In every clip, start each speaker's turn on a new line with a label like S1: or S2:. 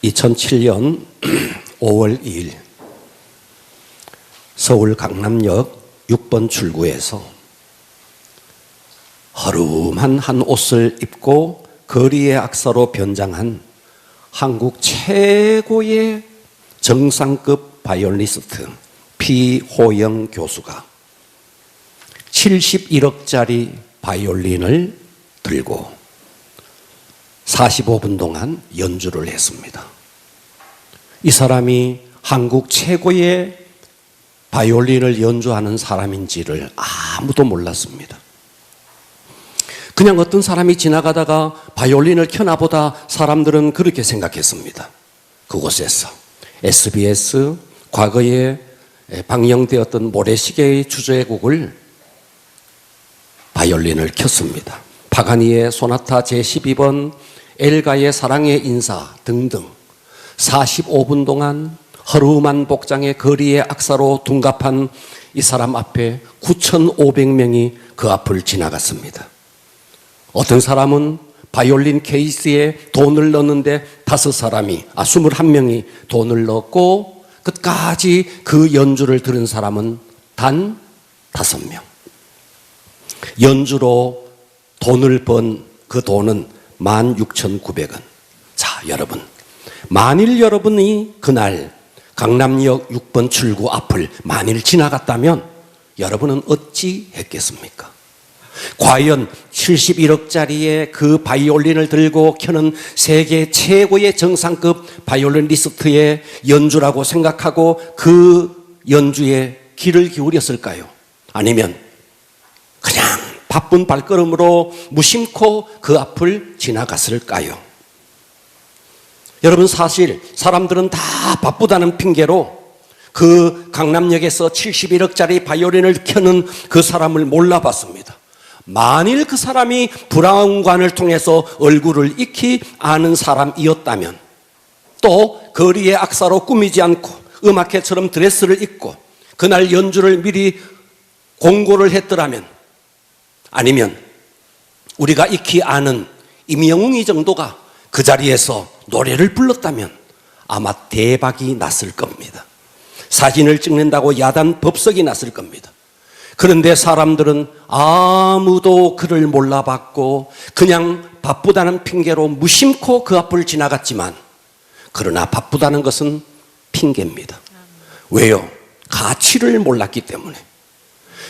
S1: 2007년 5월 2일 서울 강남역 6번 출구에서 허름한 한 옷을 입고 거리의 악사로 변장한 한국 최고의 정상급 바이올리니스트 피호영 교수가 71억짜리 바이올린을 들고 45분 동안 연주를 했습니다. 이 사람이 한국 최고의 바이올린을 연주하는 사람인지를 아무도 몰랐습니다. 그냥 어떤 사람이 지나가다가 바이올린을 켜나 보다 사람들은 그렇게 생각했습니다. 그곳에서 SBS 과거에 방영되었던 모래시계의 주제곡을 바이올린을 켰습니다. 파가니의 소나타 제12번, 엘가의 사랑의 인사 등등 45분 동안 허름한 복장의 거리의 악사로 둔갑한 이 사람 앞에 9,500명이 그 앞을 지나갔습니다. 어떤 사람은 바이올린 케이스에 돈을 넣는데 21명이 돈을 넣고 끝까지 그 연주를 들은 사람은 단 5명. 연주로 돈을 번 그 돈은 16,900원. 자, 여러분. 만일 여러분이 그날 강남역 6번 출구 앞을 만일 지나갔다면 여러분은 어찌 했겠습니까? 과연 71억짜리의 그 바이올린을 들고 켜는 세계 최고의 정상급 바이올리니스트의 연주라고 생각하고 그 연주에 귀를 기울였을까요? 아니면 그냥 바쁜 발걸음으로 무심코 그 앞을 지나갔을까요? 여러분, 사실 사람들은 다 바쁘다는 핑계로 그 강남역에서 71억짜리 바이올린을 켜는 그 사람을 몰라봤습니다. 만일 그 사람이 브라운관을 통해서 얼굴을 익히 아는 사람이었다면, 또 거리의 악사로 꾸미지 않고 음악회처럼 드레스를 입고 그날 연주를 미리 공고를 했더라면, 아니면 우리가 익히 아는 임영웅이 정도가 그 자리에서 노래를 불렀다면 아마 대박이 났을 겁니다. 사진을 찍는다고 야단 법석이 났을 겁니다. 그런데 사람들은 아무도 그를 몰라봤고 그냥 바쁘다는 핑계로 무심코 그 앞을 지나갔지만, 그러나 바쁘다는 것은 핑계입니다. 왜요? 가치를 몰랐기 때문에.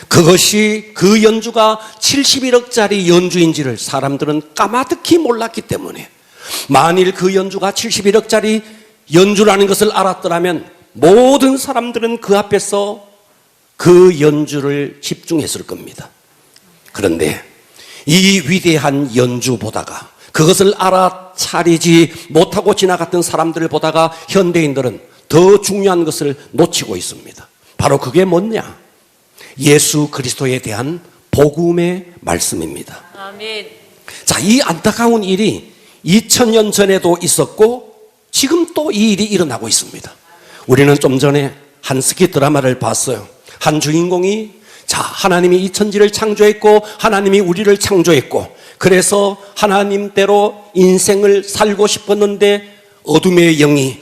S1: 그것이 그 연주가 71억짜리 연주인지를 사람들은 까마득히 몰랐기 때문에, 만일 그 연주가 71억짜리 연주라는 것을 알았더라면 모든 사람들은 그 앞에서 그 연주를 집중했을 겁니다. 그런데 이 위대한 연주 보다가 그것을 알아차리지 못하고 지나갔던 사람들을 보다가 현대인들은 더 중요한 것을 놓치고 있습니다. 바로 그게 뭐냐? 예수 그리스도에 대한 복음의 말씀입니다. 아멘. 자, 이 안타까운 일이 2000년 전에도 있었고 지금 또 이 일이 일어나고 있습니다. 우리는 좀 전에 한 스키 드라마를 봤어요. 한 주인공이 하나님이 이 천지를 창조했고 하나님이 우리를 창조했고 그래서 하나님대로 인생을 살고 싶었는데 어둠의 영이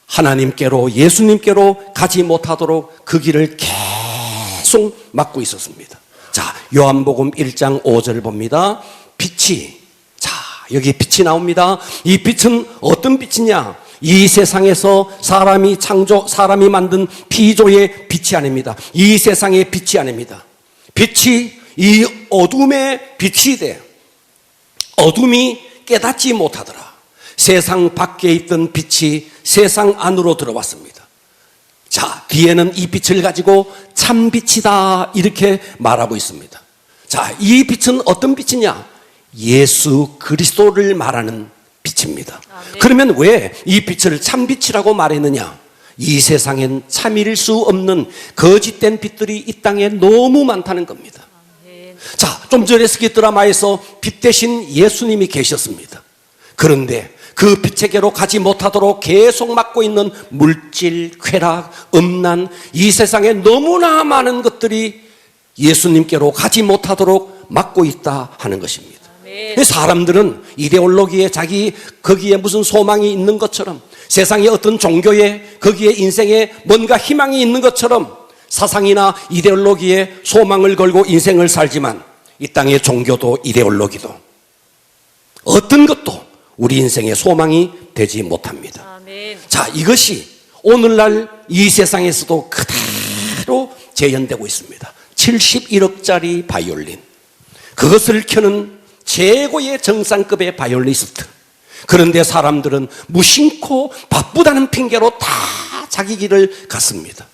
S1: 하나님께로 예수님께로 가지 못하도록 그 길을 계속 막고 있었습니다. 자, 요한복음 1장 5절 봅니다. 빛이, 여기 빛이 나옵니다. 이 빛은 어떤 빛이냐? 이 세상에서 사람이 만든 피조의 빛이 아닙니다. 이 세상의 빛이 아닙니다. 빛이 이 어둠의 빛이 돼. 어둠이 깨닫지 못하더라. 세상 밖에 있던 빛이 세상 안으로 들어왔습니다. 자, 뒤에는 이 빛을 가지고 참빛이다 이렇게 말하고 있습니다. 자, 이 빛은 어떤 빛이냐? 예수 그리스도를 말하는 빛입니다. 그러면 왜 이 빛을 참빛이라고 말했느냐? 이 세상엔 참일 수 없는 거짓된 빛들이 이 땅에 너무 많다는 겁니다. 자, 좀 전에 스키 드라마에서 빛 대신 예수님이 계셨습니다. 그런데 그 빛에게로 가지 못하도록 계속 막고 있는 물질, 쾌락, 음란, 이 세상에 너무나 많은 것들이 예수님께로 가지 못하도록 막고 있다 하는 것입니다. 사람들은 이데올로기에 거기에 무슨 소망이 있는 것처럼 세상의 어떤 종교에 거기에 인생에 뭔가 희망이 있는 것처럼 사상이나 이데올로기에 소망을 걸고 인생을 살지만 이 땅의 종교도 이데올로기도 어떤 것도 우리 인생의 소망이 되지 못합니다.
S2: 아멘.
S1: 자, 이것이 오늘날 이 세상에서도 그대로 재현되고 있습니다. 71억짜리 바이올린, 그것을 켜는 최고의 정상급의 바이올리스트. 그런데 사람들은 무심코 바쁘다는 핑계로 다 자기 길을 갔습니다.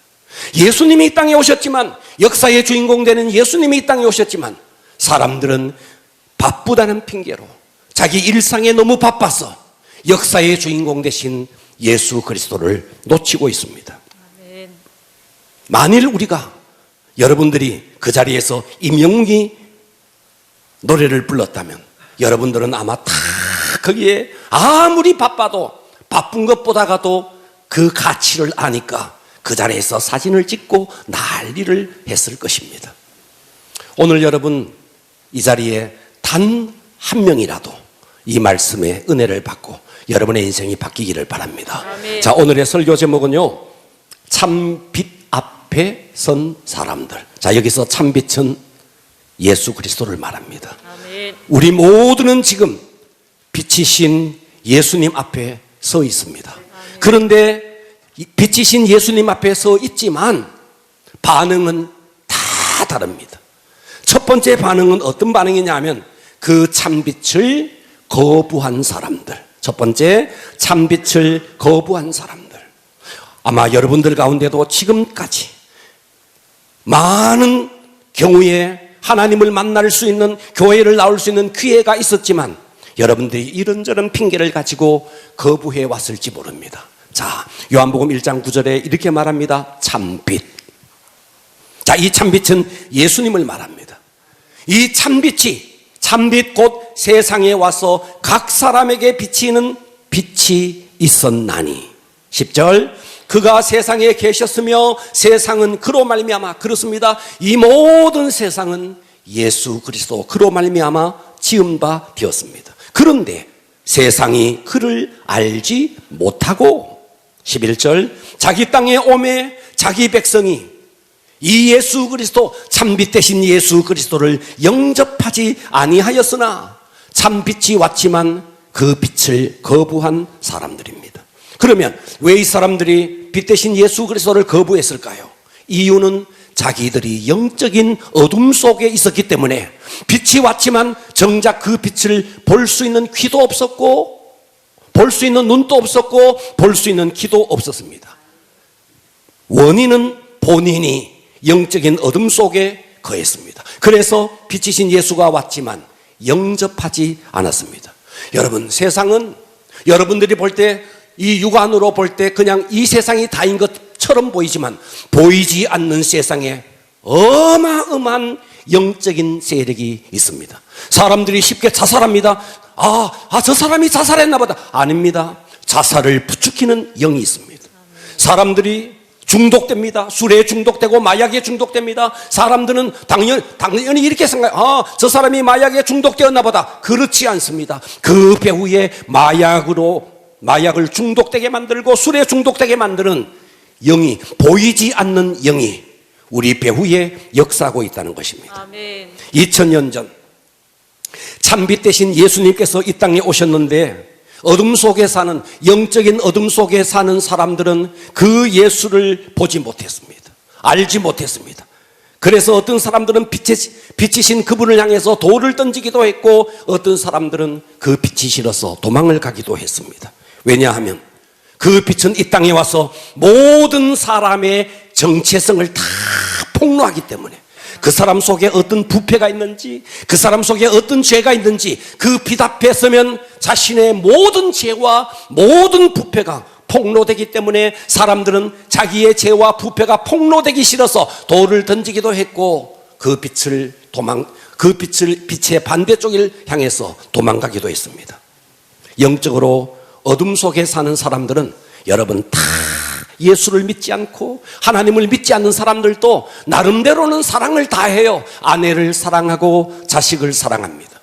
S1: 예수님이 이 땅에 오셨지만, 역사의 주인공 되는 예수님이 이 땅에 오셨지만 사람들은 바쁘다는 핑계로 자기 일상에 너무 바빠서 역사의 주인공 되신 예수 그리스도를 놓치고 있습니다.
S2: 아멘.
S1: 만일 우리가, 여러분들이 그 자리에서 임영웅이 노래를 불렀다면 여러분들은 아마 다 거기에 아무리 바빠도 바쁜 것보다가도 그 가치를 아니까 그 자리에서 사진을 찍고 난리를 했을 것입니다. 오늘 여러분 이 자리에 단 한 명이라도 이 말씀의 은혜를 받고 여러분의 인생이 바뀌기를 바랍니다.
S2: 아멘.
S1: 자, 오늘의 설교 제목은요, 참빛 앞에 선 사람들. 자, 여기서 참빛은 예수 그리스도를 말합니다.
S2: 아멘.
S1: 우리 모두는 지금 빛이신 예수님 앞에 서 있습니다. 그런데 빛이신 예수님 앞에 서 있지만 반응은 다 다릅니다. 첫 번째 반응은 어떤 반응이냐면 그 참빛을 거부한 사람들. 첫 번째, 참빛을 거부한 사람들. 아마 여러분들 가운데도 지금까지 많은 경우에 하나님을 만날 수 있는, 교회를 나올 수 있는 기회가 있었지만 여러분들이 이런저런 핑계를 가지고 거부해 왔을지 모릅니다. 자, 요한복음 1장 9절에 이렇게 말합니다. 참빛. 자, 이 참빛은 예수님을 말합니다. 이 참빛이, 참빛 곧 세상에 와서 각 사람에게 비치는 빛이 있었나니. 10절, 그가 세상에 계셨으며 세상은 그로 말미암아, 그렇습니다, 이 모든 세상은 예수 그리스도 그로 말미암아 지은 바 되었습니다. 그런데 세상이 그를 알지 못하고, 11절, 자기 땅에 오매 자기 백성이 이 예수 그리스도, 참빛 대신 예수 그리스도를 영접하지 아니하였으나 참빛이 왔지만 그 빛을 거부한 사람들입니다. 그러면 왜 이 사람들이 빛 대신 예수 그리스도를 거부했을까요? 이유는 자기들이 영적인 어둠 속에 있었기 때문에, 빛이 왔지만 정작 그 빛을 볼 수 있는 귀도 없었고 볼 수 있는 눈도 없었고 볼 수 있는 귀도 없었습니다. 원인은 본인이 영적인 어둠 속에 거했습니다. 그래서 빛이신 예수가 왔지만 영접하지 않았습니다. 여러분, 세상은 여러분들이 볼 때, 이 육안으로 볼 때 그냥 이 세상이 다인 것처럼 보이지만 보이지 않는 세상에 어마어마한 영적인 세력이 있습니다. 사람들이 쉽게 자살합니다. 저 사람이 자살했나 보다. 아닙니다. 자살을 부추기는 영이 있습니다. 사람들이 중독됩니다. 술에 중독되고 마약에 중독됩니다. 사람들은 당연히 이렇게 생각해요. 저 사람이 마약에 중독되었나 보다. 그렇지 않습니다. 그 배후에 마약을 중독되게 만들고 술에 중독되게 만드는 영이, 보이지 않는 영이 우리 배후에 역사하고 있다는 것입니다.
S2: 아멘.
S1: 2000년 전 참빛 대신 예수님께서 이 땅에 오셨는데, 어둠 속에 사는, 영적인 어둠 속에 사는 사람들은 그 예수를 보지 못했습니다. 알지 못했습니다. 그래서 어떤 사람들은 빛이신 그분을 향해서 돌을 던지기도 했고, 어떤 사람들은 그 빛이 싫어서 도망을 가기도 했습니다. 왜냐하면 그 빛은 이 땅에 와서 모든 사람의 정체성을 다 폭로하기 때문에, 그 사람 속에 어떤 부패가 있는지, 그 사람 속에 어떤 죄가 있는지, 그 빛 앞에 서면 자신의 모든 죄와 모든 부패가 폭로되기 때문에 사람들은 자기의 죄와 부패가 폭로되기 싫어서 돌을 던지기도 했고, 빛의 반대쪽을 향해서 도망가기도 했습니다. 영적으로 어둠 속에 사는 사람들은, 여러분, 다 예수를 믿지 않고 하나님을 믿지 않는 사람들도 나름대로는 사랑을 다해요. 아내를 사랑하고 자식을 사랑합니다.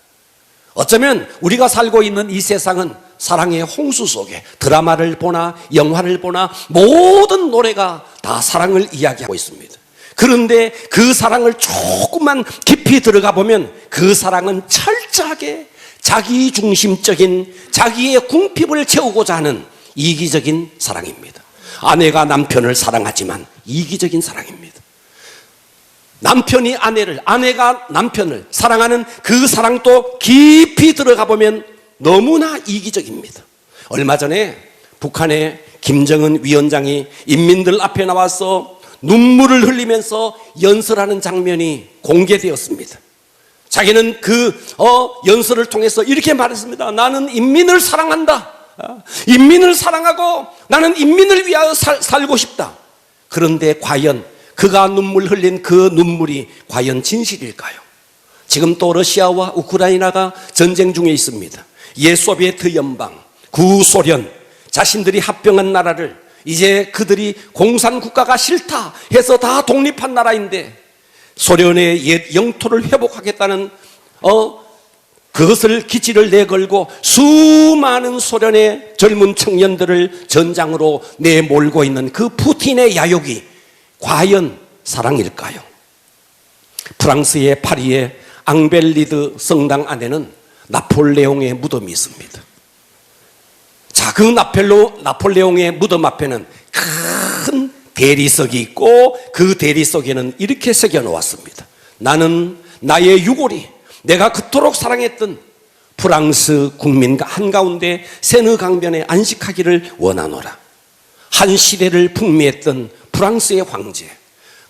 S1: 어쩌면 우리가 살고 있는 이 세상은 사랑의 홍수 속에 드라마를 보나 영화를 보나 모든 노래가 다 사랑을 이야기하고 있습니다. 그런데 그 사랑을 조금만 깊이 들어가 보면 그 사랑은 철저하게 자기중심적인 자기의 궁핍을 채우고자 하는 이기적인 사랑입니다. 아내가 남편을 사랑하지만 이기적인 사랑입니다. 남편이 아내를, 아내가 남편을 사랑하는 그 사랑도 깊이 들어가 보면 너무나 이기적입니다. 얼마 전에 북한의 김정은 위원장이 인민들 앞에 나와서 눈물을 흘리면서 연설하는 장면이 공개되었습니다. 자기는 그 연설을 통해서 이렇게 말했습니다. 나는 인민을 사랑한다. 인민을 사랑하고 나는 인민을 위하여 살고 싶다. 그런데 과연 그가 눈물 흘린 그 눈물이 과연 진실일까요? 지금 또 러시아와 우크라이나가 전쟁 중에 있습니다. 소비에트 연방, 구소련, 자신들이 합병한 나라를 이제 그들이 공산국가가 싫다 해서 다 독립한 나라인데 소련의 옛 영토를 회복하겠다는 그것을 기치를 내걸고 수많은 소련의 젊은 청년들을 전장으로 내몰고 있는 그 푸틴의 야욕이 과연 사랑일까요? 프랑스의 파리의 앙벨리드 성당 안에는 나폴레옹의 무덤이 있습니다. 자, 그 나폴레옹의 무덤 앞에는 큰 대리석이 있고 그 대리석에는 이렇게 새겨 놓았습니다. 나는 나의 유골이 내가 그토록 사랑했던 프랑스 국민과 한가운데 세느 강변에 안식하기를 원하노라. 한 시대를 풍미했던 프랑스의 황제,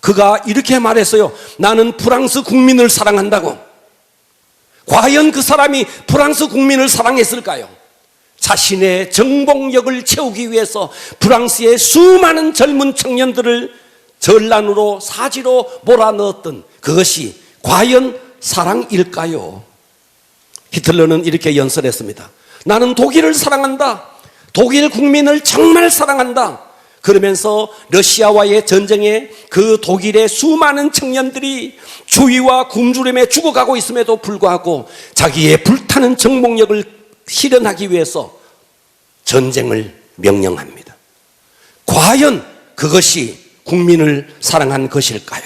S1: 그가 이렇게 말했어요. 나는 프랑스 국민을 사랑한다고. 과연 그 사람이 프랑스 국민을 사랑했을까요? 자신의 정복력을 채우기 위해서 프랑스의 수많은 젊은 청년들을 전란으로 사지로 몰아넣었던 그것이 과연 사랑일까요? 히틀러는 이렇게 연설했습니다. 나는 독일을 사랑한다. 독일 국민을 정말 사랑한다. 그러면서 러시아와의 전쟁에 그 독일의 수많은 청년들이 추위와 굶주림에 죽어가고 있음에도 불구하고 자기의 불타는 정복력을 실현하기 위해서 전쟁을 명령합니다. 과연 그것이 국민을 사랑한 것일까요?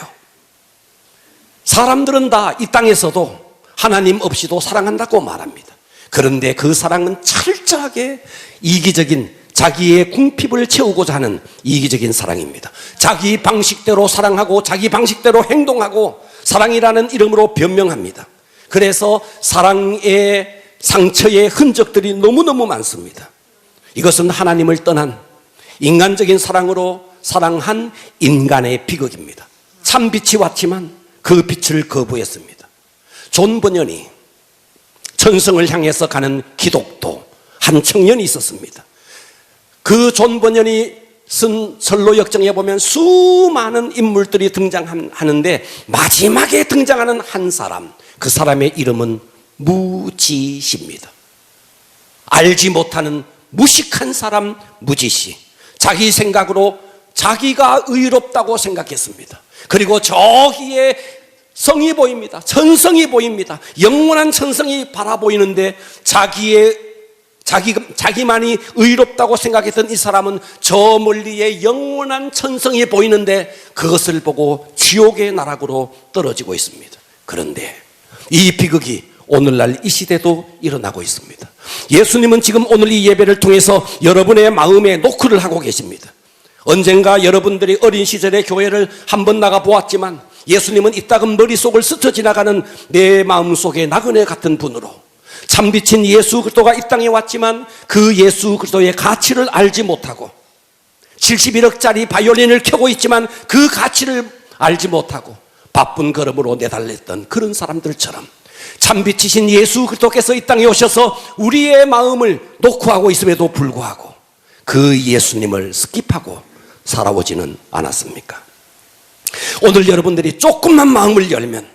S1: 사람들은 다 이 땅에서도 하나님 없이도 사랑한다고 말합니다. 그런데 그 사랑은 철저하게 이기적인 자기의 궁핍을 채우고자 하는 이기적인 사랑입니다. 자기 방식대로 사랑하고 자기 방식대로 행동하고 사랑이라는 이름으로 변명합니다. 그래서 사랑의 상처의 흔적들이 너무너무 많습니다. 이것은 하나님을 떠난 인간적인 사랑으로 사랑한 인간의 비극입니다. 참 빛이 왔지만 그 빛을 거부했습니다. 존 버년이 천성을 향해서 가는 기독도 한 청년이 있었습니다. 그 존 버년이 쓴 선로 역정에 보면 수많은 인물들이 등장하는데 마지막에 등장하는 한 사람, 그 사람의 이름은 무지시입니다. 알지 못하는 무식한 사람 무지시. 자기 생각으로 자기가 의롭다고 생각했습니다. 그리고 저기에 성이 보입니다. 천성이 보입니다. 영원한 천성이 바라보이는데 자기만이 의롭다고 생각했던 이 사람은 저 멀리에 영원한 천성이 보이는데 그것을 보고 지옥의 나락으로 떨어지고 있습니다. 그런데 이 비극이 오늘날 이 시대도 일어나고 있습니다. 예수님은 지금 오늘 이 예배를 통해서 여러분의 마음에 노크를 하고 계십니다. 언젠가 여러분들이 어린 시절에 교회를 한번 나가 보았지만 예수님은 이따금 머릿속을 스쳐 지나가는 내 마음속에 나그네 같은 분으로 참빛인 예수 그리스도가 이 땅에 왔지만 그 예수 그리스도의 가치를 알지 못하고 71억짜리 바이올린을 켜고 있지만 그 가치를 알지 못하고 바쁜 걸음으로 내달렸던 그런 사람들처럼 참빛이신 예수 그리스도께서 이 땅에 오셔서 우리의 마음을 녹화하고 있음에도 불구하고 그 예수님을 스킵하고 살아오지는 않았습니까? 오늘 여러분들이 조금만 마음을 열면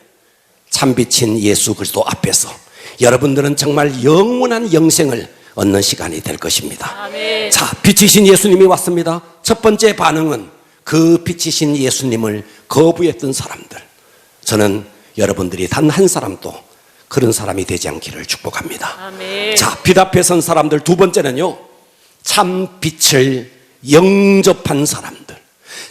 S1: 참빛인 예수 그리스도 앞에서 여러분들은 정말 영원한 영생을 얻는 시간이 될 것입니다. 아멘. 자, 빛이신 예수님이 왔습니다. 첫 번째 반응은 그 빛이신 예수님을 거부했던 사람들. 저는 여러분들이 단 한 사람도 그런 사람이 되지 않기를 축복합니다.
S2: 아멘.
S1: 자, 빛 앞에 선 사람들 두 번째는요, 참 빛을 영접한 사람들,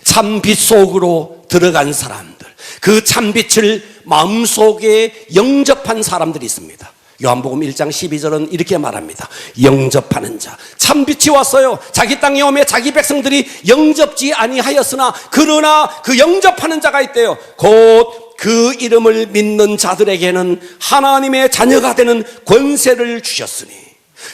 S1: 참 빛 속으로 들어간 사람들, 그 참 빛을 마음속에 영접한 사람들이 있습니다. 요한복음 1장 12절은 이렇게 말합니다. 영접하는 자, 참 빛이 왔어요. 자기 땅에 오매 자기 백성들이 영접지 아니하였으나 그러나 그 영접하는 자가 있대요. 곧 그 이름을 믿는 자들에게는 하나님의 자녀가 되는 권세를 주셨으니,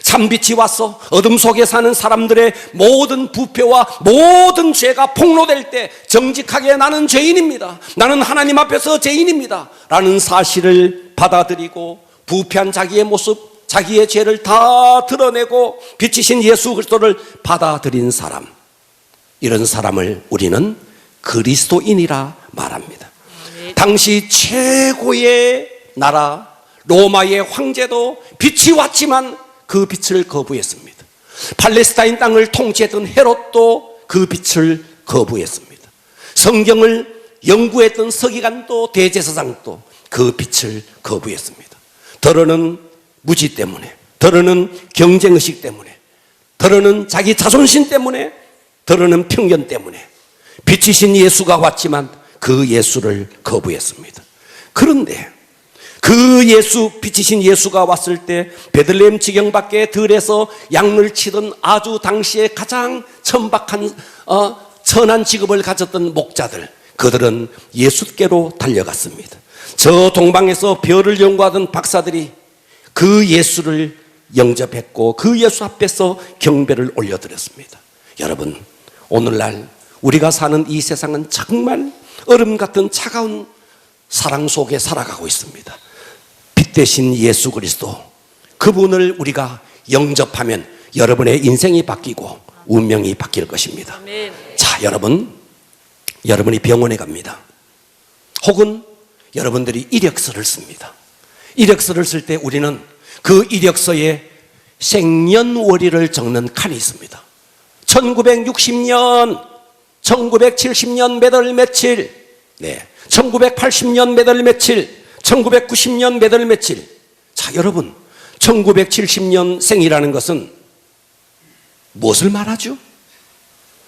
S1: 참빛이 왔어 어둠 속에 사는 사람들의 모든 부패와 모든 죄가 폭로될 때 정직하게 나는 죄인입니다, 나는 하나님 앞에서 죄인입니다 라는 사실을 받아들이고 부패한 자기의 모습, 자기의 죄를 다 드러내고 빛이신 예수 그리스도를 받아들인 사람, 이런 사람을 우리는 그리스도인이라 말합니다. 당시 최고의 나라 로마의 황제도 빛이 왔지만 그 빛을 거부했습니다. 팔레스타인 땅을 통치했던 헤롯도 그 빛을 거부했습니다. 성경을 연구했던 서기관도 대제사장도 그 빛을 거부했습니다. 더러는 무지 때문에, 더러는 경쟁의식 때문에, 더러는 자기 자존심 때문에, 더러는 편견 때문에 빛이신 예수가 왔지만 그 예수를 거부했습니다. 그런데 그 예수, 빛이신 예수가 왔을 때 베들레헴 지경 밖에 들에서 양을 치던 아주 당시에 가장 천박한 천한 직업을 가졌던 목자들, 그들은 예수께로 달려갔습니다. 저 동방에서 별을 연구하던 박사들이 그 예수를 영접했고 그 예수 앞에서 경배를 올려드렸습니다. 여러분, 오늘날 우리가 사는 이 세상은 정말 얼음 같은 차가운 사랑 속에 살아가고 있습니다. 빛 대신 예수 그리스도, 그분을 우리가 영접하면 여러분의 인생이 바뀌고 운명이 바뀔 것입니다.
S2: 아멘.
S1: 자, 여러분이 병원에 갑니다. 혹은 여러분들이 이력서를 씁니다. 이력서를 쓸 때 우리는 그 이력서에 생년월일을 적는 칸이 있습니다. 1960년, 1970년 몇 월 며칠, 1980년 몇 월 며칠, 1990년 몇 월 며칠. 자, 여러분, 1970년생이라는 것은 무엇을 말하죠?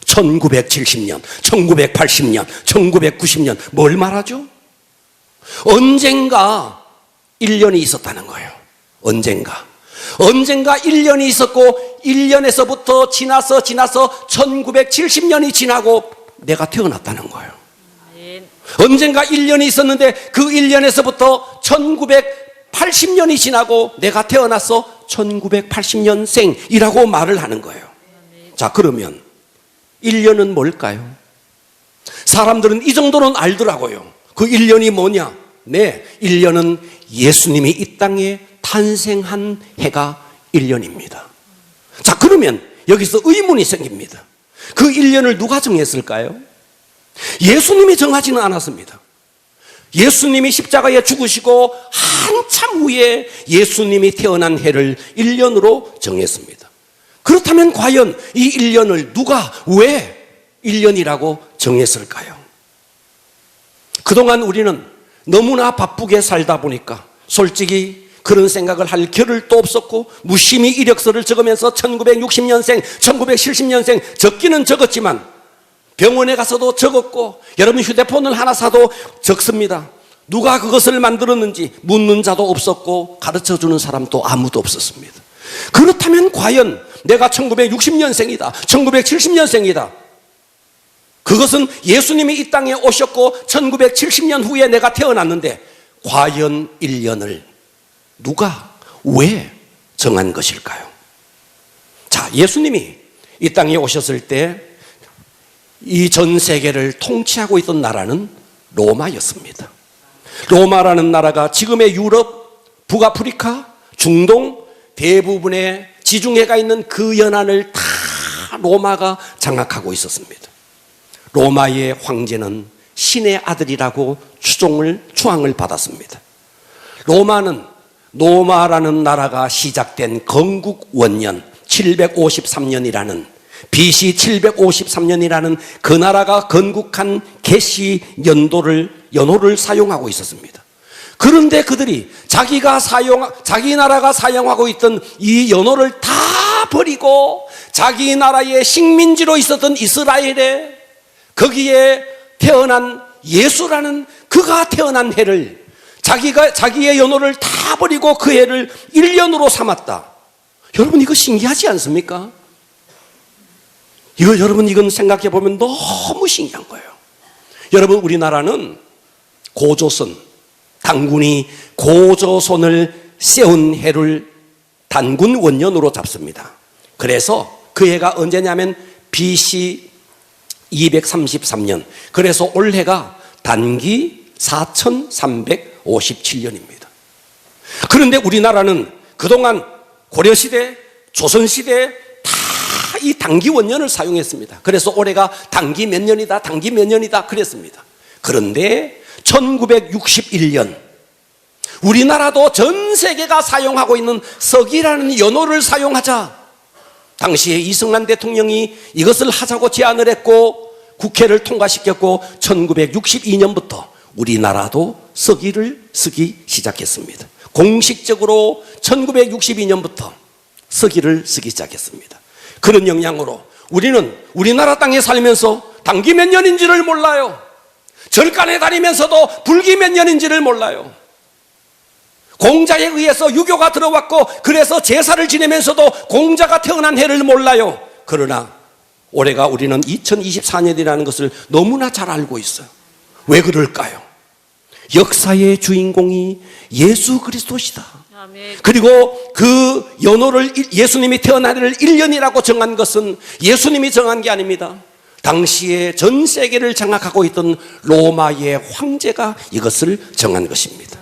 S1: 1970년, 1980년, 1990년 뭘 말하죠? 언젠가 1년이 있었다는 거예요. 언젠가 1년이 있었고 1년에서부터 지나서 1970년이 지나고 내가 태어났다는 거예요. 언젠가 1년이 있었는데 그 1년에서부터 1980년이 지나고 내가 태어나서 1980년생이라고 말을 하는 거예요. 자, 그러면 1년은 뭘까요? 사람들은 이 정도는 알더라고요. 그 1년이 뭐냐? 네, 1년은 예수님이 이 땅에 탄생한 해가 1년입니다. 자, 그러면 여기서 의문이 생깁니다. 그 1년을 누가 정했을까요? 예수님이 정하지는 않았습니다. 예수님이 십자가에 죽으시고 한참 후에 예수님이 태어난 해를 1년으로 정했습니다. 그렇다면 과연 이 1년을 누가 왜 1년이라고 정했을까요? 그동안 우리는 너무나 바쁘게 살다 보니까 솔직히 그런 생각을 할 겨를도 없었고 무심히 이력서를 적으면서 1960년생, 1970년생 적기는 적었지만 병원에 가서도 적었고 여러분 휴대폰을 하나 사도 적습니다. 누가 그것을 만들었는지 묻는 자도 없었고 가르쳐주는 사람도 아무도 없었습니다. 그렇다면 과연 내가 1960년생이다, 1970년생이다, 그것은 예수님이 이 땅에 오셨고 1970년 후에 내가 태어났는데 과연 1년을 누가 왜 정한 것일까요? 자, 예수님이 이 땅에 오셨을 때 이 전 세계를 통치하고 있던 나라는 로마였습니다. 로마라는 나라가 지금의 유럽, 북아프리카, 중동 대부분의 지중해가 있는 그 연안을 다 로마가 장악하고 있었습니다. 로마의 황제는 신의 아들이라고 추앙을 받았습니다. 로마라는 나라가 시작된 건국 원년 753년이라는 BC 753년이라는 그 나라가 건국한 개시 연호를 사용하고 있었습니다. 그런데 그들이 자기 나라가 사용하고 있던 이 연호를 다 버리고 자기 나라의 식민지로 있었던 이스라엘에 거기에 태어난 예수라는 그가 태어난 해를 자기의 연호를 다 버리고 그 해를 1년으로 삼았다. 여러분 이거 신기하지 않습니까? 여러분 이건 생각해 보면 너무 신기한 거예요. 여러분 우리나라는 고조선, 단군이 고조선을 세운 해를 단군 원년으로 잡습니다. 그래서 그 해가 언제냐면 BC 233년. 그래서 올해가 단기 4357년입니다. 그런데 우리나라는 그동안 고려시대, 조선시대 다 이 단기 원년을 사용했습니다. 그래서 올해가 단기 몇 년이다, 단기 몇 년이다 그랬습니다. 그런데 1961년 우리나라도 전 세계가 사용하고 있는 서기라는 연호를 사용하자. 당시에 이승만 대통령이 이것을 하자고 제안을 했고 국회를 통과시켰고 1962년부터 우리나라도 서기를 쓰기 시작했습니다. 공식적으로 1962년부터 서기를 쓰기 시작했습니다. 그런 영향으로 우리는 우리나라 땅에 살면서 단기 몇 년인지를 몰라요. 절간에 다니면서도 불기 몇 년인지를 몰라요. 공자에 의해서 유교가 들어왔고 그래서 제사를 지내면서도 공자가 태어난 해를 몰라요. 그러나 올해가 우리는 2024년이라는 것을 너무나 잘 알고 있어요. 왜 그럴까요? 역사의 주인공이 예수 그리스도시다. 그리고 그 연호를 예수님이 태어난 해를 1년이라고 정한 것은 예수님이 정한 게 아닙니다. 당시에 전 세계를 장악하고 있던 로마의 황제가 이것을 정한 것입니다.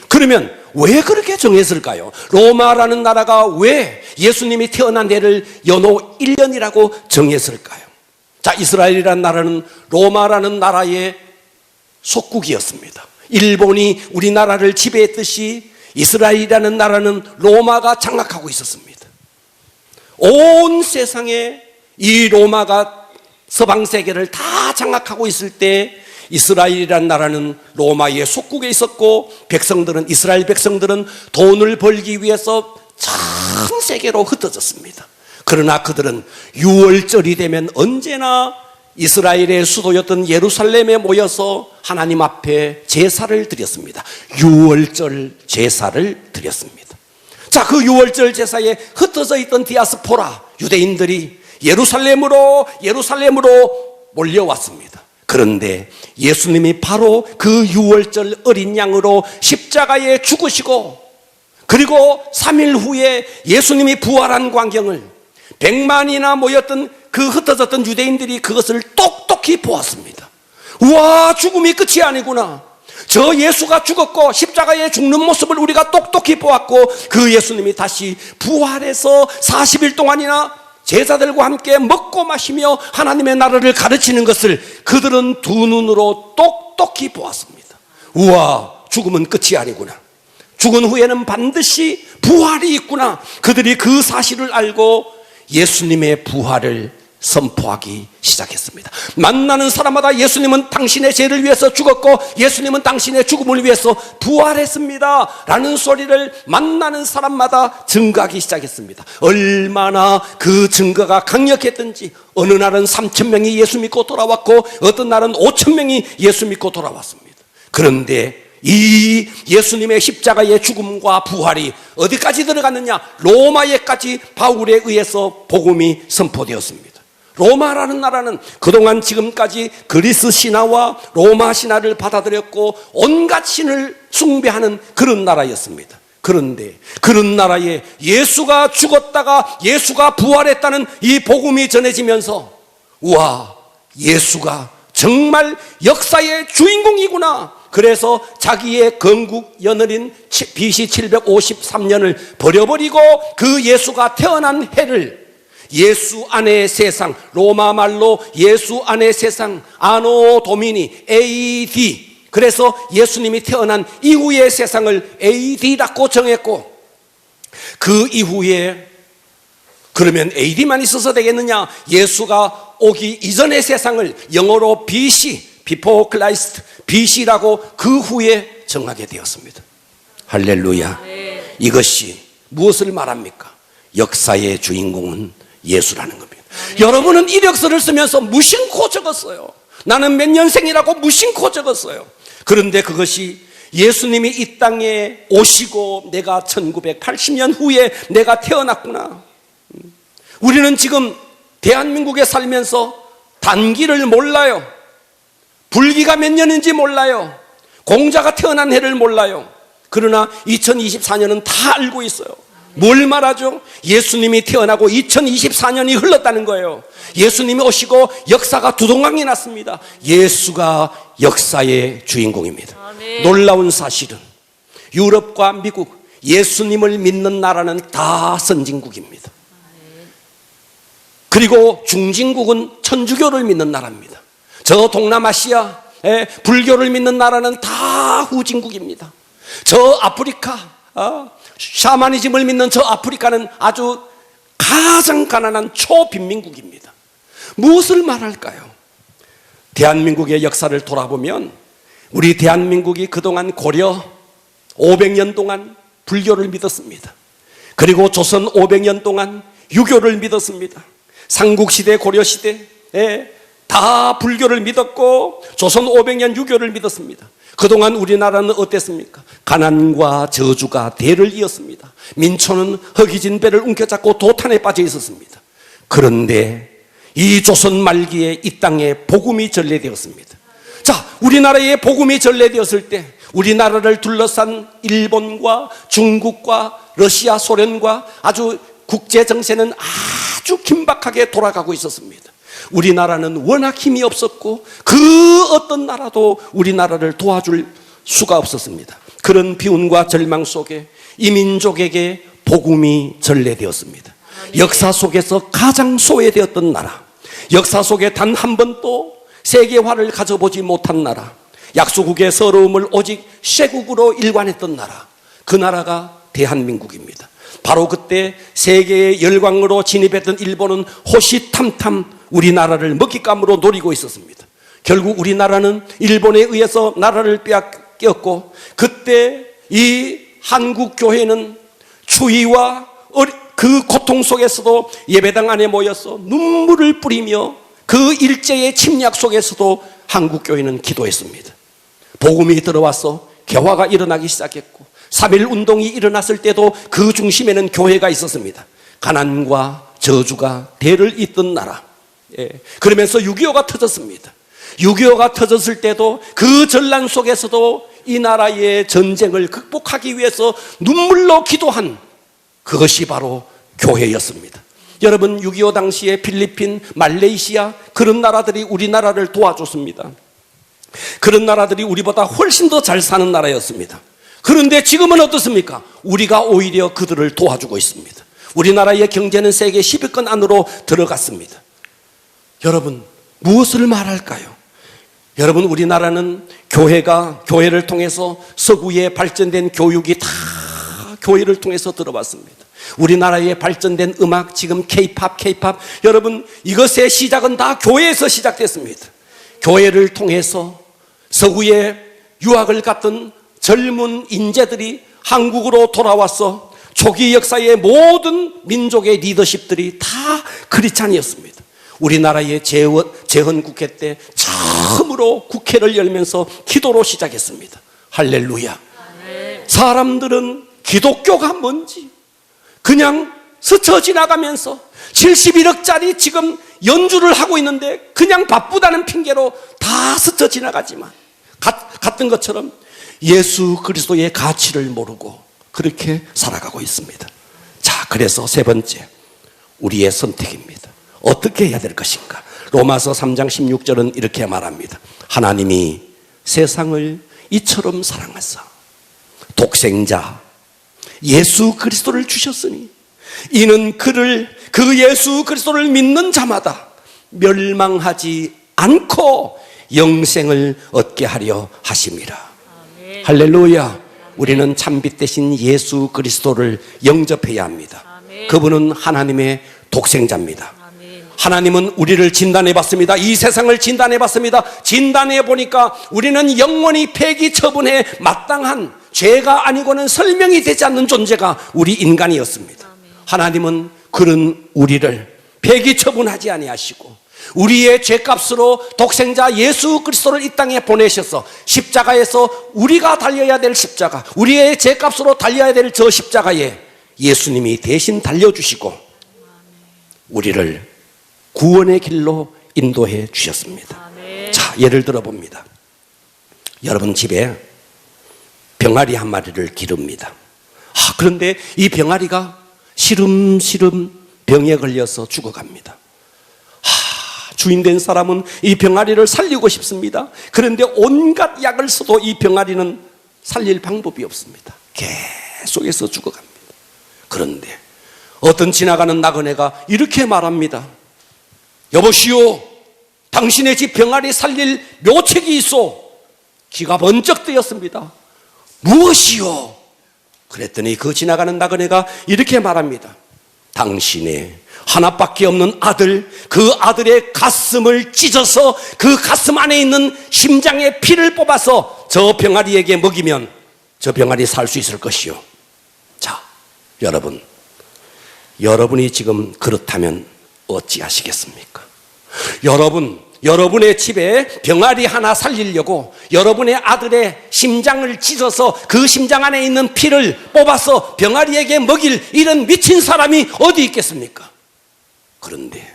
S1: 그러면 왜 그렇게 정했을까요? 로마라는 나라가 왜 예수님이 태어난 해를 연호 1년이라고 정했을까요? 자, 이스라엘이라는 나라는 로마라는 나라의 속국이었습니다. 일본이 우리나라를 지배했듯이 이스라엘이라는 나라는 로마가 장악하고 있었습니다. 온 세상에 이 로마가 서방 세계를 다 장악하고 있을 때 이스라엘이라는 나라는 로마의 속국에 있었고 이스라엘 백성들은 돈을 벌기 위해서 전 세계로 흩어졌습니다. 그러나 그들은 유월절이 되면 언제나 이스라엘의 수도였던 예루살렘에 모여서 하나님 앞에 제사를 드렸습니다. 유월절 제사를 드렸습니다. 자, 그 유월절 제사에 흩어져 있던 디아스포라 유대인들이 예루살렘으로 몰려왔습니다. 그런데 예수님이 바로 그 유월절 어린 양으로 십자가에 죽으시고 그리고 3일 후에 예수님이 부활한 광경을 100만이나 모였던 그 흩어졌던 유대인들이 그것을 똑똑히 보았습니다. 우와, 죽음이 끝이 아니구나. 저 예수가 죽었고 십자가에 죽는 모습을 우리가 똑똑히 보았고 그 예수님이 다시 부활해서 40일 동안이나 제자들과 함께 먹고 마시며 하나님의 나라를 가르치는 것을 그들은 두 눈으로 똑똑히 보았습니다. 우와, 죽음은 끝이 아니구나. 죽은 후에는 반드시 부활이 있구나. 그들이 그 사실을 알고 예수님의 부활을 선포하기 시작했습니다. 만나는 사람마다 예수님은 당신의 죄를 위해서 죽었고 예수님은 당신의 죽음을 위해서 부활했습니다 라는 소리를 만나는 사람마다 증거하기 시작했습니다. 얼마나 그 증거가 강력했던지 어느 날은 3,000명이 예수 믿고 돌아왔고 어떤 날은 5,000명이 예수 믿고 돌아왔습니다. 그런데 이 예수님의 십자가의 죽음과 부활이 어디까지 들어갔느냐? 로마에까지 바울에 의해서 복음이 선포되었습니다. 로마라는 나라는 그동안 지금까지 그리스 신화와 로마 신화를 받아들였고 온갖 신을 숭배하는 그런 나라였습니다. 그런데 그런 나라에 예수가 죽었다가 예수가 부활했다는 이 복음이 전해지면서 우와, 예수가 정말 역사의 주인공이구나. 그래서 자기의 건국 연월인 BC 753년을 버려버리고 그 예수가 태어난 해를 예수 안의 세상, 로마 말로 예수 안의 세상, 아노 도미니 AD, 그래서 예수님이 태어난 이후의 세상을 AD라고 정했고 그 이후에 그러면 AD만 있어서 되겠느냐? 예수가 오기 이전의 세상을 영어로 BC, Before Christ, BC라고 그 후에 정하게 되었습니다. 할렐루야. 이것이 무엇을 말합니까? 역사의 주인공은 예수라는 겁니다. 여러분은 이력서를 쓰면서 무심코 적었어요. 나는 몇 년생이라고 무심코 적었어요. 그런데 그것이 예수님이 이 땅에 오시고 내가 1980년 후에 내가 태어났구나. 우리는 지금 대한민국에 살면서 단기를 몰라요. 불기가 몇 년인지 몰라요. 공자가 태어난 해를 몰라요. 그러나 2024년은 다 알고 있어요. 뭘 말하죠? 예수님이 태어나고 2024년이 흘렀다는 거예요. 예수님이 오시고 역사가 두동강이 났습니다. 예수가 역사의 주인공입니다. 아멘. 놀라운 사실은 유럽과 미국, 예수님을 믿는 나라는 다 선진국입니다. 아멘. 그리고 중진국은 천주교를 믿는 나라입니다. 저 동남아시아에 불교를 믿는 나라는 다 후진국입니다. 저 아프리카, 샤머니즘을 믿는 저 아프리카는 아주 가장 가난한 초빈민국입니다. 무엇을 말할까요? 대한민국의 역사를 돌아보면 우리 대한민국이 그동안 고려 500년 동안 불교를 믿었습니다. 그리고 조선 500년 동안 유교를 믿었습니다. 삼국시대, 고려시대에 다 불교를 믿었고 조선 500년 유교를 믿었습니다. 그동안 우리나라는 어땠습니까? 가난과 저주가 대를 이었습니다. 민초는 허기진 배를 움켜잡고 도탄에 빠져 있었습니다. 그런데 이 조선 말기에 이 땅에 복음이 전래되었습니다. 자, 우리나라에 복음이 전래되었을 때 우리나라를 둘러싼 일본과 중국과 러시아, 소련과 아주 국제 정세는 아주 긴박하게 돌아가고 있었습니다. 우리나라는 워낙 힘이 없었고 그 어떤 나라도 우리나라를 도와줄 수가 없었습니다. 그런 비운과 절망 속에 이 민족에게 복음이 전래되었습니다. 역사 속에서 가장 소외되었던 나라, 역사 속에 단 한 번도 세계화를 가져보지 못한 나라, 약소국의 서러움을 오직 쇠국으로 일관했던 나라, 그 나라가 대한민국입니다. 바로 그때 세계의 열강으로 진입했던 일본은 호시탐탐 우리나라를 먹잇감으로 노리고 있었습니다. 결국 우리나라는 일본에 의해서 나라를 빼앗겼고 그때 이 한국교회는 추위와 그 고통 속에서도 예배당 안에 모여서 눈물을 뿌리며 그 일제의 침략 속에서도 한국교회는 기도했습니다. 복음이 들어와서 개화가 일어나기 시작했고 3.1 운동이 일어났을 때도 그 중심에는 교회가 있었습니다. 가난과 저주가 대를 잇던 나라. 그러면서 6.25가 터졌습니다. 6.25가 터졌을 때도 그 전란 속에서도 이 나라의 전쟁을 극복하기 위해서 눈물로 기도한 그것이 바로 교회였습니다. 여러분, 6.25 당시에 필리핀, 말레이시아 그런 나라들이 우리나라를 도와줬습니다. 그런 나라들이 우리보다 훨씬 더 잘 사는 나라였습니다. 그런데 지금은 어떻습니까? 우리가 오히려 그들을 도와주고 있습니다. 우리나라의 경제는 세계 10위권 안으로 들어갔습니다. 여러분, 무엇을 말할까요? 여러분, 우리나라는 교회를 통해서 서구에 발전된 교육이 다 교회를 통해서 들어왔습니다. 우리나라에 발전된 음악, 지금 K-팝, 여러분, 이것의 시작은 다 교회에서 시작됐습니다. 교회를 통해서 서구에 유학을 갔던 젊은 인재들이 한국으로 돌아와서 초기 역사의 모든 민족의 리더십들이 다 크리스찬이었습니다. 우리나라의 재헌 국회 때 처음으로 국회를 열면서 기도로 시작했습니다. 할렐루야. 사람들은 기독교가 뭔지 그냥 스쳐 지나가면서 71억짜리 지금 연주를 하고 있는데 그냥 바쁘다는 핑계로 다 스쳐 지나가지만 같은 것처럼 예수 그리스도의 가치를 모르고 그렇게 살아가고 있습니다. 자, 그래서 세 번째, 우리의 선택입니다. 어떻게 해야 될 것인가? 로마서 3장 16절은 이렇게 말합니다. 하나님이 세상을 이처럼 사랑하사 독생자 예수 그리스도를 주셨으니 이는 그 예수 그리스도를 믿는 자마다 멸망하지 않고 영생을 얻게 하려 하심이라. 아멘. 할렐루야. 우리는 참빛 대신 예수 그리스도를 영접해야 합니다. 아멘. 그분은 하나님의 독생자입니다. 아멘. 하나님은 우리를 진단해 봤습니다. 이 세상을 진단해 봤습니다. 진단해 보니까 우리는 영원히 폐기 처분에 마땅한 죄가 아니고는 설명이 되지 않는 존재가 우리 인간이었습니다. 하나님은 그런 우리를 폐기 처분하지 아니하시고 우리의 죄값으로 독생자 예수 그리스도를 이 땅에 보내셔서 십자가에서 우리가 달려야 될 십자가, 우리의 죄값으로 달려야 될 저 십자가에 예수님이 대신 달려주시고 우리를 구원의 길로 인도해 주셨습니다. 자, 예를 들어 봅니다. 여러분 집에 병아리 한 마리를 기릅니다. 그런데 이 병아리가 시름시름 병에 걸려서 죽어갑니다. 주인 된 사람은 이 병아리를 살리고 싶습니다. 그런데 온갖 약을 써도 이 병아리는 살릴 방법이 없습니다. 계속해서 죽어갑니다. 그런데 어떤 지나가는 나그네가 이렇게 말합니다. 여보시오, 당신의 집 병아리 살릴 묘책이 있어. 귀가 번쩍 뜨였습니다. 무엇이요? 그랬더니 그 지나가는 나그네가 이렇게 말합니다. 당신의 하나밖에 없는 아들, 그 아들의 가슴을 찢어서 그 가슴 안에 있는 심장의 피를 뽑아서 저 병아리에게 먹이면 저 병아리 살 수 있을 것이요. 자, 여러분이 지금 그렇다면 어찌하시겠습니까? 여러분의 집에 병아리 하나 살리려고 여러분의 아들의 심장을 찢어서 그 심장 안에 있는 피를 뽑아서 병아리에게 먹일 이런 미친 사람이 어디 있겠습니까? 그런데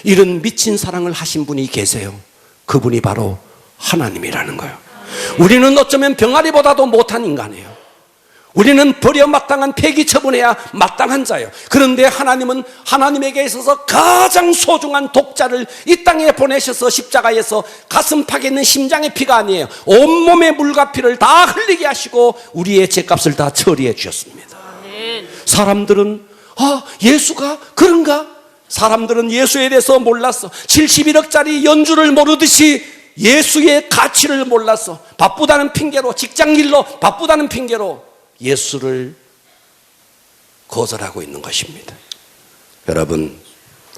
S1: 이런 미친 사랑을 하신 분이 계세요. 그분이 바로 하나님이라는 거예요. 우리는 어쩌면 병아리보다도 못한 인간이에요. 우리는 버려 마땅한 폐기 처분해야 마땅한 자예요. 그런데 하나님은 하나님에게 있어서 가장 소중한 독자를 이 땅에 보내셔서 십자가에서 가슴팍에 있는 심장의 피가 아니에요. 온몸의 물과 피를 다 흘리게 하시고 우리의 죄값을 다 처리해 주셨습니다. 사람들은 예수가 그런가? 사람들은 예수에 대해서 몰랐어. 71억짜리 연주를 모르듯이 예수의 가치를 몰랐어. 바쁘다는 핑계로, 직장일로 바쁘다는 핑계로 예수를 거절하고 있는 것입니다. 여러분,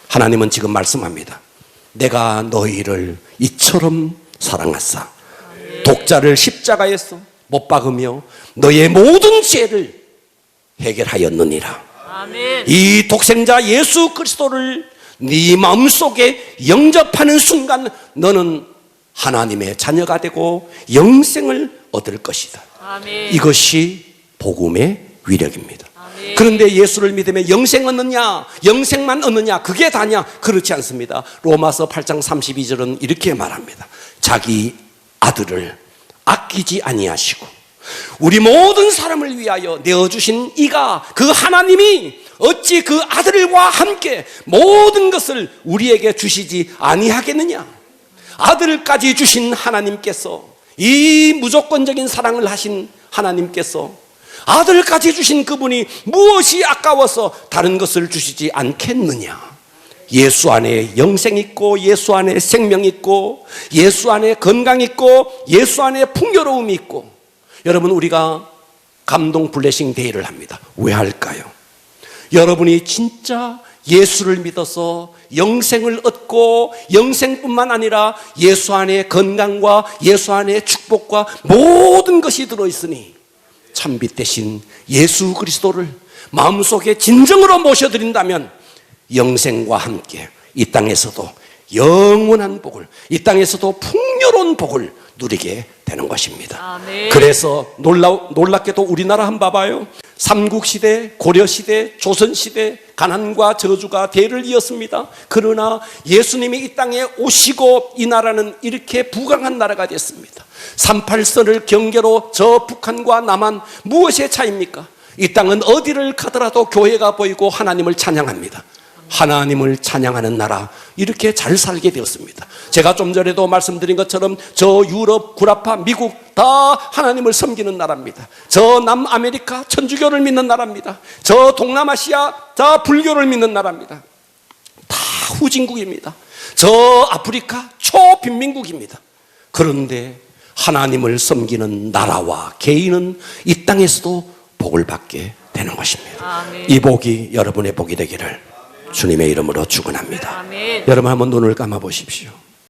S1: 하나님은 지금 말씀합니다. 내가 너희를 이처럼 사랑하사 독자를 십자가에서 못 박으며 너의 모든 죄를 해결하였느니라. 아멘. 이 독생자 예수 그리스도를 네 마음속에 영접하는 순간 너는 하나님의 자녀가 되고 영생을 얻을 것이다. 아멘. 이것이 복음의 위력입니다. 아멘. 그런데 예수를 믿으면 영생 얻느냐, 영생만 얻느냐, 그게 다냐? 그렇지 않습니다. 로마서 8장 32절은 이렇게 말합니다. 자기 아들을 아끼지 아니하시고 우리 모든 사람을 위하여 내어주신 이가, 그 하나님이 어찌 그 아들과 함께 모든 것을 우리에게 주시지 아니하겠느냐? 아들까지 주신 하나님께서, 이 무조건적인 사랑을 하신 하나님께서 아들까지 주신 그분이 무엇이 아까워서 다른 것을 주시지 않겠느냐? 예수 안에 영생 있고, 예수 안에 생명 있고, 예수 안에 건강 있고, 예수 안에 풍요로움이 있고. 여러분, 우리가 감동 블레싱 데이를 합니다. 왜 할까요? 여러분이 진짜 예수를 믿어서 영생을 얻고, 영생뿐만 아니라 예수 안에 건강과 예수 안에 축복과 모든 것이 들어있으니 참빛 대신 예수 그리스도를 마음속에 진정으로 모셔드린다면 영생과 함께 이 땅에서도 영원한 복을, 이 땅에서도 풍요로운 복을 누리게 되는 것입니다. 아멘. 그래서 놀랍게도 우리나라 한번 봐봐요. 삼국시대, 고려시대, 조선시대 가난과 저주가 대를 이었습니다. 그러나 예수님이 이 땅에 오시고 이 나라는 이렇게 부강한 나라가 됐습니다. 38선을 경계로 저 북한과 남한, 무엇의 차이입니까? 이 땅은 어디를 가더라도 교회가 보이고 하나님을 찬양합니다. 하나님을 찬양하는 나라, 이렇게 잘 살게 되었습니다. 제가 좀 전에도 말씀드린 것처럼 저 유럽, 구라파, 미국 다 하나님을 섬기는 나라입니다. 저 남아메리카 천주교를 믿는 나라입니다. 저 동남아시아 다 불교를 믿는 나라입니다. 다 후진국입니다. 저 아프리카 초빈민국입니다. 그런데 하나님을 섬기는 나라와 개인은 이 땅에서도 복을 받게 되는 것입니다. 아멘. 이 복이 여러분의 복이 되기를 주님의 이름으로 축원합니다.
S2: 아멘.
S1: 여러분 한번 눈을 감아 보십시오.